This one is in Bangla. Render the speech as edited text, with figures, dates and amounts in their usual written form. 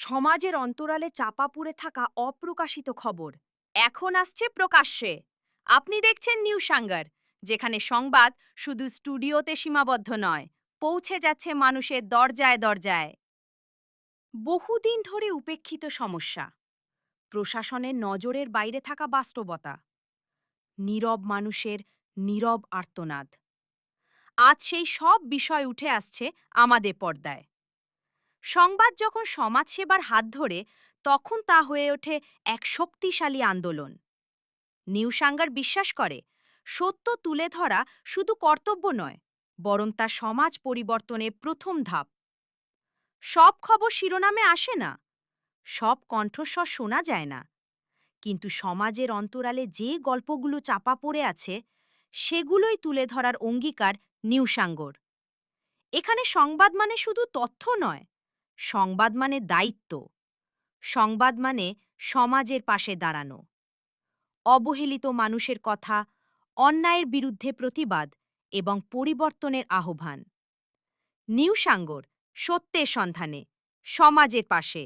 সমাজের অন্তরালে চাপা পড়ে থাকা অপ্রকাশিত খবর এখন আসছে প্রকাশ্যে। আপনি দেখছেন নিউজ সাঙ্গার, যেখানে সংবাদ শুধু স্টুডিওতে সীমাবদ্ধ নয়, পৌঁছে যাচ্ছে মানুষের দরজায় দরজায়। বহুদিন ধরে উপেক্ষিত সমস্যা, প্রশাসনের নজরের বাইরে থাকা বাস্তবতা, নীরব মানুষের নীরব আর্তনাদ। আজ সেই সব বিষয় উঠে আসছে আমাদের পর্দায়। সংবাদ যখন সমাজসেবার হাত ধরে, তখন তা হয়ে ওঠে এক শক্তিশালী আন্দোলন। নিউসাঙ্গার বিশ্বাস করে, সত্য তুলে ধরা শুধু কর্তব্য নয়, বরং তা সমাজ পরিবর্তনের প্রথম ধাপ। সব খবর শিরোনামে আসে না, সব কণ্ঠস্বর শোনা যায় না, কিন্তু সমাজের অন্তরালে যে গল্পগুলো চাপা পড়ে আছে, সেগুলোই তুলে ধরার অঙ্গীকার নিউসাঙ্গর। এখানে সংবাদ মানে শুধু তথ্য নয়, সংবাদ মানে দায়িত্ব। সংবাদ মানে সমাজের পাশে দাঁড়ানো, অবহেলিত মানুষের কথা, অন্যায়ের বিরুদ্ধে প্রতিবাদ এবং পরিবর্তনের আহ্বান। নিউসাঙ্গর, সত্যের সন্ধানে, সমাজের পাশে।